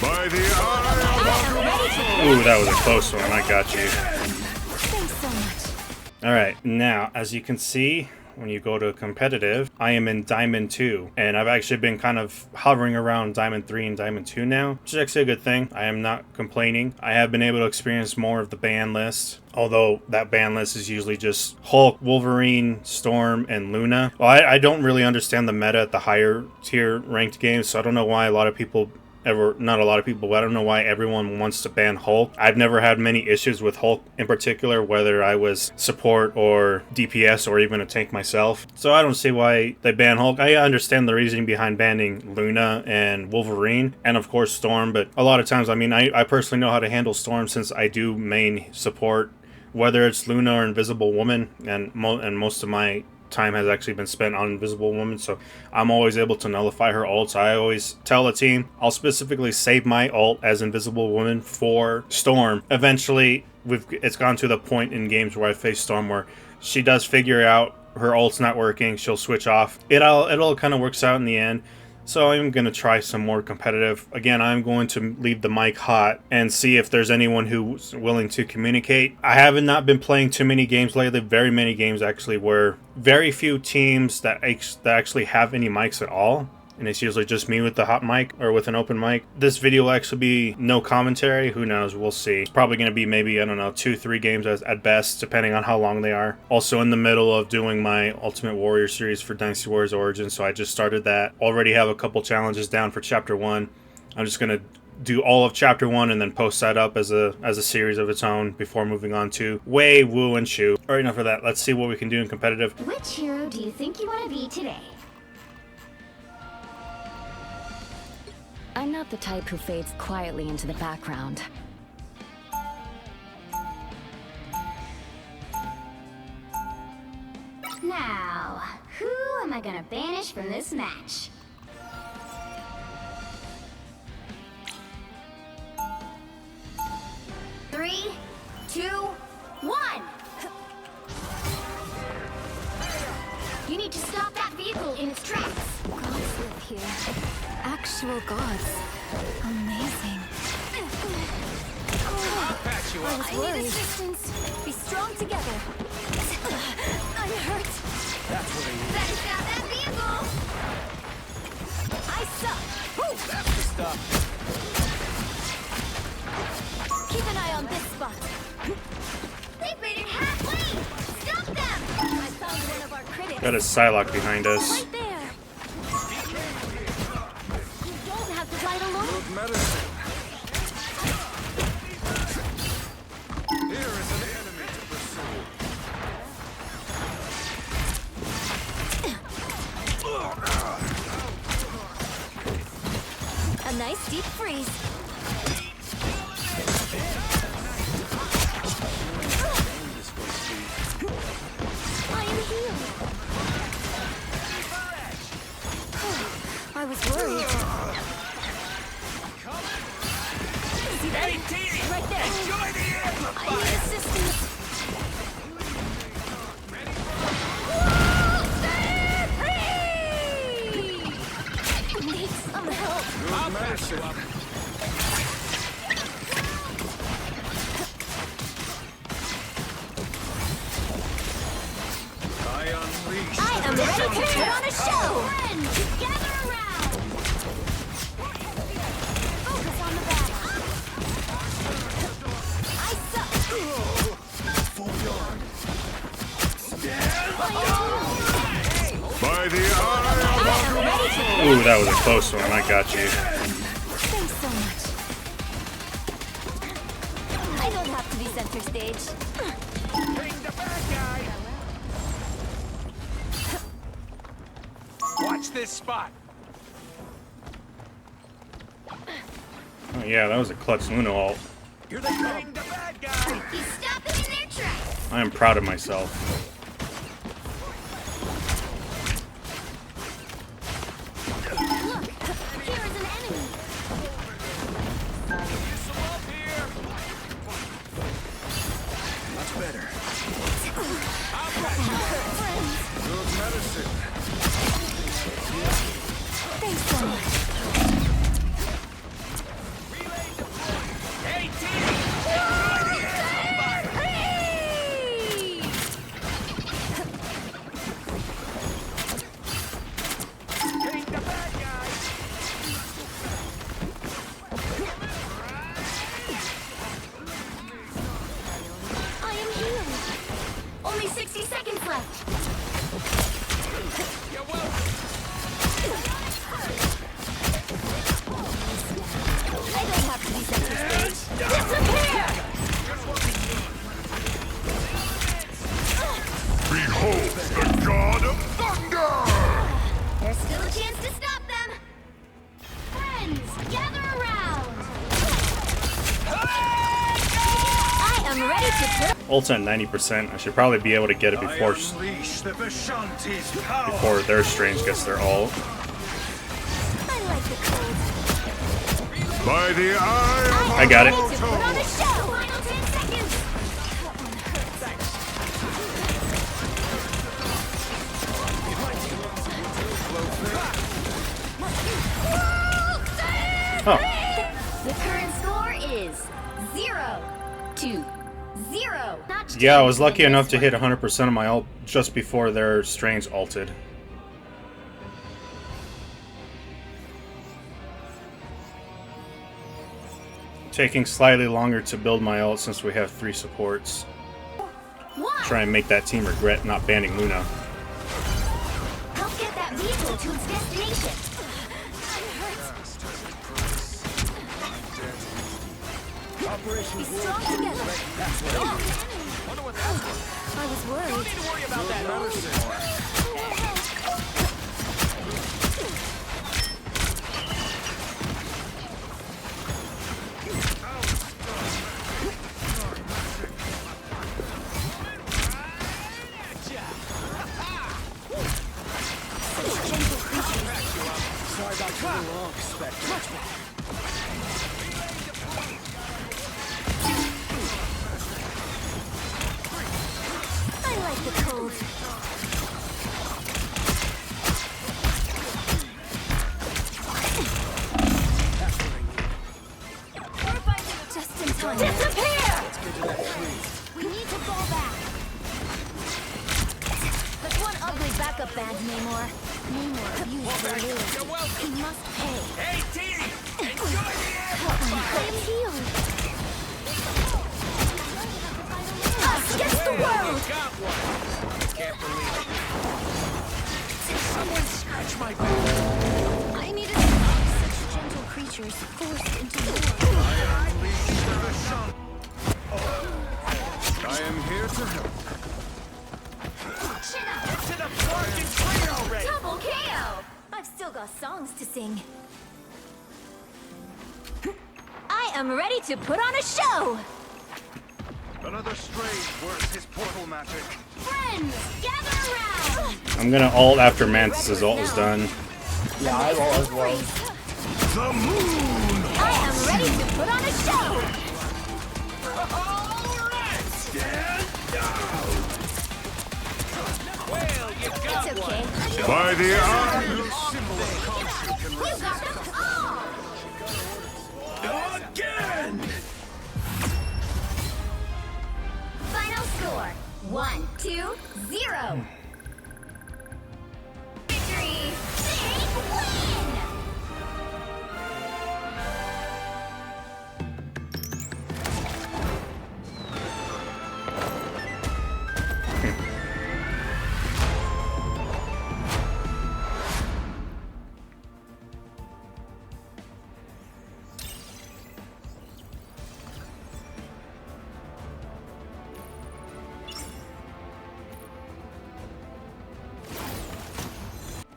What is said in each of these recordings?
By the eye Ooh, that was a close one. I got you. Thanks so much. Alright, now, as you can see, when you go to competitive, I am in Diamond 2. And I've actually been kind of hovering around Diamond 3 and Diamond 2 now, which is actually a good thing. I am not complaining. I have been able to experience more of the ban list, although that ban list is usually just Hulk, Wolverine, Storm, and Luna. Well, I don't really understand the meta at the higher tier ranked games, so I don't know why a lot of people not a lot of people, but I don't know why everyone wants to ban Hulk. I've never had many issues with Hulk in particular, whether I was support or DPS or even a tank myself. So I don't see why they ban Hulk. I understand the reasoning behind banning Luna and Wolverine, and of course Storm, but a lot of times, I mean, I personally know how to handle Storm since I do main support, whether it's Luna or Invisible Woman, and most of my time has actually been spent on Invisible Woman, so I'm always able to nullify her ults. I always tell the team I'll specifically save my ult as Invisible Woman for Storm. Eventually, it's gone to the point in games where I face Storm where she does figure out her ult's not working, she'll switch off. It all kind of works out in the end. So I'm going to try some more competitive. Again, I'm going to leave the mic hot and see if there's anyone who's willing to communicate. I have not been playing too many games lately, very many games actually, where very few teams that actually have any mics at all. And it's usually just me with the hot mic or with an open mic. This video will actually be no commentary. Who knows? We'll see. It's probably going to be maybe, I don't know, 2-3 games at best, depending on how long they are. Also in the middle of doing my Ultimate Warrior series for Dynasty Warriors Origins, so I just started that. Already have a couple challenges down for Chapter 1. I'm just going to do all of Chapter 1 and then post that up as a series of its own before moving on to Wei, Wu, and Shu. Alright, enough of that. Let's see what we can do in competitive. Which hero do you think you want to be today? I'm not the type who fades quietly into the background. Now, who am I gonna banish from this match? Three, two, one! You need to stop that vehicle in its tracks! Gods live here. Actual gods. Amazing. I was worried. I need assistance. Be strong together. I'm hurt. That's what I need. Better stop that vehicle! I suck! That's the stuff. Keep an eye on this spot. They've made it halfway! Stop them! I found one of our critics. Got a Psylocke behind us. Right there. You don't have to ride alone. Good medicine. Here is an enemy to pursue. A nice deep freeze. I am healed. I was worried. See that? Right there. Enjoy the I need assistance. Need some help. Good medicine. I unleash. I am ready to put on a show! Friends, gather around! Focus on the battle. I suck! By the eye Ooh, that was a close one. I got you. Thanks so much. I don't have to be center stage. Bring the bad guy. Watch this spot. Oh yeah, that was a clutch Luna ult. Here they come. Bring the bad guy. You stop them in their tracks! I am proud of myself. Look! Here is an enemy! Use some love here. Much better. Friends, Good medicine. thanks so much. am ready to put. Ult's at 90%. I should probably be able to get it I before unleash the Vishanti's power. before their strange gets their ult. I like the cold. By the eye I got it. Ready to put on a show. Final 10 seconds. That one hurts. Oh, The current score is 0-0. Not yeah, I was changing lucky in enough this to hit one. 100% of my ult just before their strange ulted. Taking slightly longer to build my ult since we have 3 supports. One. Try and make that team regret not banning Luna. Help get that vehicle to its destination. Be strong together. I was worried. Need to worry about that. Sorry about the wrong spectrum. I like the cold. Just in time. Disappear! We need to fall back. There's one ugly backup band, Namor. Namor, use the lure. You're welcome. He must pay. Hey, team! Enjoy the air! I am healed. Us against the world! Got one. Can't believe it. Someone scratch my back. I need to stop such gentle creatures forced into war. I am here to help. Chin up! Get to the bargain train already! Double KO! I've still got songs to sing. I am ready to put on a show! Another strange works his portal magic. Friends, gather around! I'm gonna ult after Mantis' ult is done. Yeah, I will as well. The moon! I am ready to put on a show! Alright! Stand down! Well, you got It's okay. By the eye! No symbol of caution can You got them all! Again! Final score 1-2-0. Victory! Big win!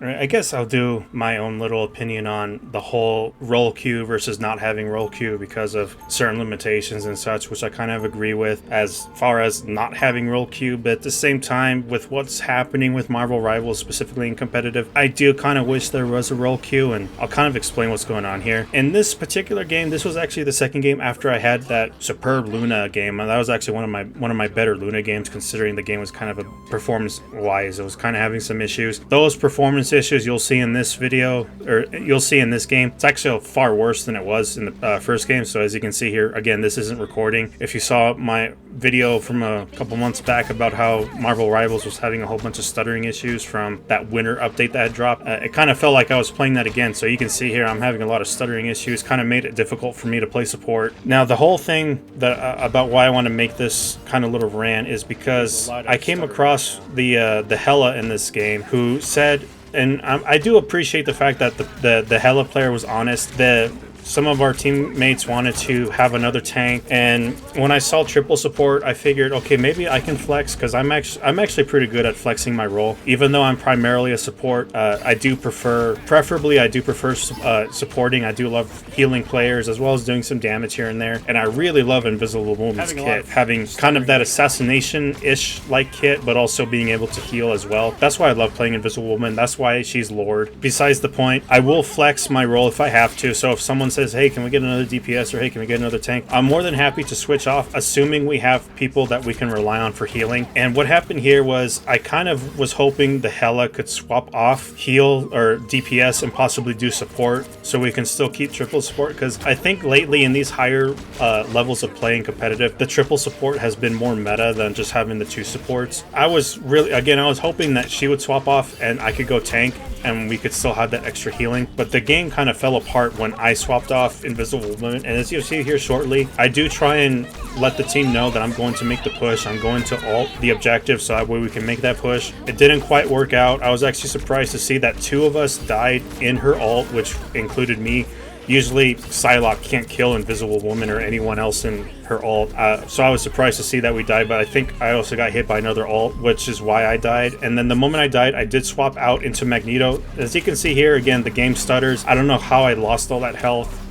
Alright, I guess I'll do my own little opinion on the whole roll queue versus not having roll queue because of certain limitations and such, which I kind of agree with as far as not having roll queue, but at the same time, with what's happening with Marvel Rivals, specifically in competitive, I do kind of wish there was a roll queue, and I'll kind of explain what's going on here. In this particular game, this was actually the second game after I had that superb Luna game, and that was actually one of my better Luna games, considering the game was kind of a performance-wise, it was kind of having some issues. Those performance issues you'll see in this video, or you'll see in this game, it's actually far worse than it was in the first game. So as you can see here, again, this isn't recording. If you saw my video from a couple months back about how Marvel Rivals was having a whole bunch of stuttering issues from that winter update that had dropped, it kind of felt like I was playing that again. So you can see here I'm having a lot of stuttering issues, kind of made it difficult for me to play support. Now the whole thing that about why I want to make this kind of little rant is because I came across the Hela in this game who said, and I do appreciate the fact that the Hela player was honest. some of our teammates wanted to have another tank, and when I saw triple support, I figured, okay, maybe I can flex, because I'm actually pretty good at flexing my role. Even though I'm primarily a support, I do prefer supporting. I do love healing players as well as doing some damage here and there, and I really love Invisible Woman's kit, having kind of that assassination-ish like kit, but also being able to heal as well. That's why I love playing Invisible Woman. That's why she's Lord. Besides the point, I will flex my role if I have to. So if someone says, hey, can we get another DPS, or hey, can we get another tank, I'm more than happy to switch off, assuming we have people that we can rely on for healing. And what happened here was I kind of was hoping the Hela could swap off heal or DPS and possibly do support, so we can still keep triple support, because I think lately in these higher levels of playing competitive, the triple support has been more meta than just having the 2 supports. I was hoping that she would swap off and I could go tank and we could still have that extra healing, but the game kind of fell apart when I swapped off Invisible Woman. And as you'll see here shortly, I do try and let the team know that I'm going to make the push. I'm going to ult the objective so that way we can make that push. It didn't quite work out. I was actually surprised to see that 2 of us died in her ult, which included me. Usually Psylocke can't kill Invisible Woman or anyone else in her ult, so I was surprised to see that we died, but I think I also got hit by another ult, which is why I died. And then the moment I died, I did swap out into Magneto. As you can see here, again, the game stutters. I don't know how I lost all that health.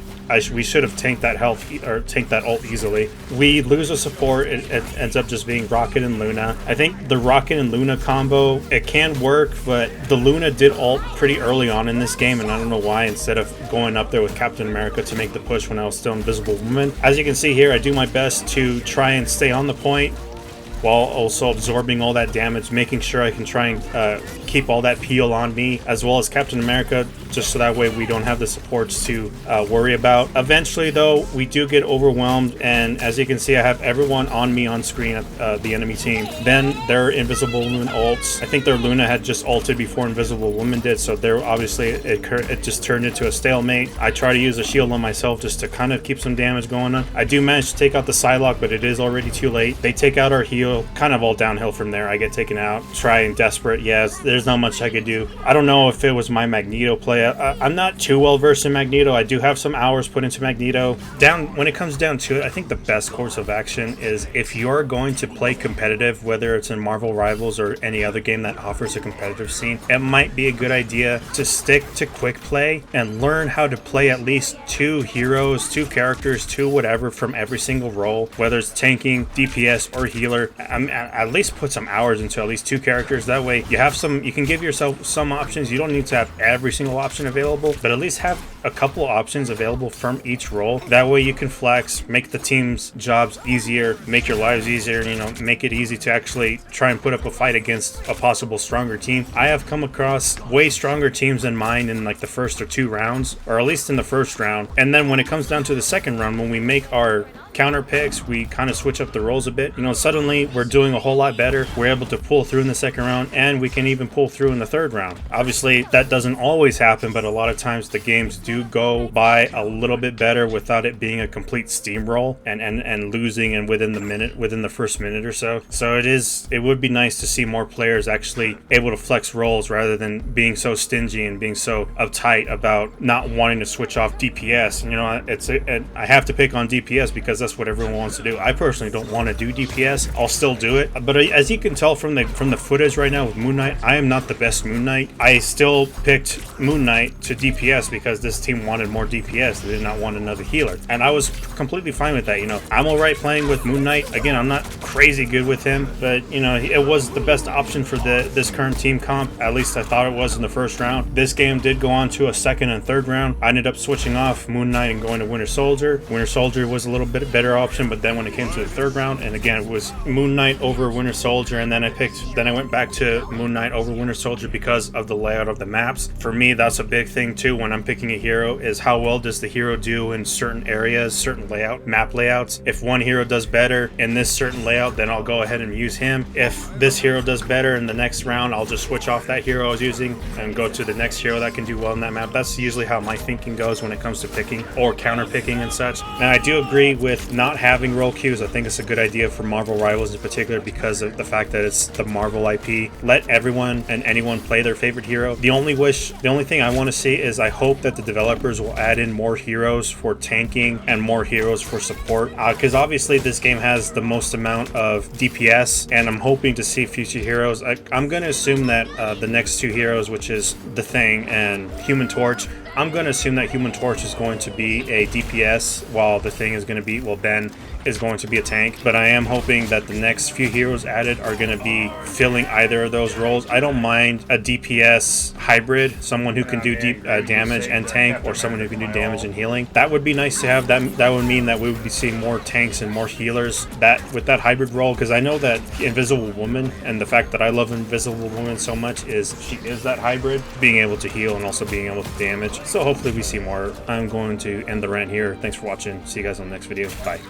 We should have tanked that health, or tanked that ult easily. We lose a support. It ends up just being Rocket and Luna. I think the Rocket and Luna combo, it can work, but the Luna did ult pretty early on in this game, and I don't know why, instead of going up there with Captain America to make the push when I was still Invisible Woman. As you can see here, I do my best to try and stay on the point while also absorbing all that damage, making sure I can try and keep all that peel on me, as well as Captain America, just so that way we don't have the supports to worry about. Eventually, though, we do get overwhelmed, and as you can see, I have everyone on me on screen at the enemy team. Then their Invisible Woman ults. I think their Luna had just ulted before Invisible Woman did, so there obviously it just turned into a stalemate. I try to use a shield on myself just to kind of keep some damage going on. I do manage to take out the Psylocke, but it is already too late. They take out our heal. Kind of all downhill from there. I get taken out. Trying desperate. Yes, there's not much I could do. I don't know if it was my Magneto play. I'm not too well versed in Magneto. I do have some hours put into Magneto. When it comes down to it, I think the best course of action is, if you're going to play competitive, whether it's in Marvel Rivals or any other game that offers a competitive scene, it might be a good idea to stick to quick play and learn how to play at least 2 heroes, 2 characters, 2 whatever from every single role, whether it's tanking, DPS, or healer. At least put some hours into at least 2 characters. That way you can give yourself some options. You don't need to have every single option available, but at least have a couple options available from each role. That way you can flex, make the team's jobs easier, make your lives easier, make it easy to actually try and put up a fight against a possible stronger team. I have come across way stronger teams than mine in like the first or 2 rounds, or at least in the first round. And then when it comes down to the second round, when we make our counter picks, we kind of switch up the roles a bit. Suddenly we're doing a whole lot better. We're able to pull through in the second round, and we can even pull through in the third round. Obviously, that doesn't always happen, but a lot of times the games do go by a little bit better without it being a complete steamroll and losing and within the first minute or so. So it would be nice to see more players actually able to flex roles rather than being so stingy and being so uptight about not wanting to switch off DPS. I have to pick on DPS because that's what everyone wants to do. I personally don't want to do DPS. I'll still do it, but as you can tell from the footage right now with Moon Knight, I am not the best Moon Knight. I still picked Moon Knight to DPS because this team wanted more DPS. They did not want another healer, and I was completely fine with that. I'm alright playing with Moon Knight. Again, I'm not crazy good with him, but it was the best option for this current team comp. At least I thought it was in the first round. This game did go on to a second and third round. I ended up switching off Moon Knight and going to Winter Soldier. Winter Soldier was a little bit better option, but then when it came to the third round, and again it was Moon Knight over Winter Soldier, and then I went back to Moon Knight over Winter Soldier because of the layout of the maps. For me, that's a big thing too when I'm picking a hero, is how well does the hero do in certain areas, certain map layouts. If one hero does better in this certain layout, then I'll go ahead and use him. If this hero does better in the next round, I'll just switch off that hero I was using and go to the next hero that can do well in that map. That's usually how my thinking goes when it comes to picking or counter picking and such. And I do agree with not having role queues. I think it's a good idea for Marvel Rivals in particular because of the fact that it's the Marvel IP. Let everyone and anyone play their favorite hero. The only thing I want to see is I hope that the developers will add in more heroes for tanking and more heroes for support, because obviously this game has the most amount of DPS, and I'm hoping to see future heroes. I'm going to assume that the next two heroes, which is the Thing and Human Torch, I'm going to assume that Human Torch is going to be a DPS, while the Thing is going to be, well, Ben is going to be a tank. But I am hoping that the next few heroes added are going to be filling either of those roles. I don't mind a DPS hybrid, someone who can do deep damage and tank, or someone who can do damage and healing. That would be nice to have. That would mean that we would be seeing more tanks and more healers with that hybrid role, because I know that Invisible Woman, and the fact that I love Invisible Woman so much, is she is that hybrid, being able to heal and also being able to damage. So hopefully we see more. I'm going to end the rant here. Thanks for watching. See you guys on the next video. Bye.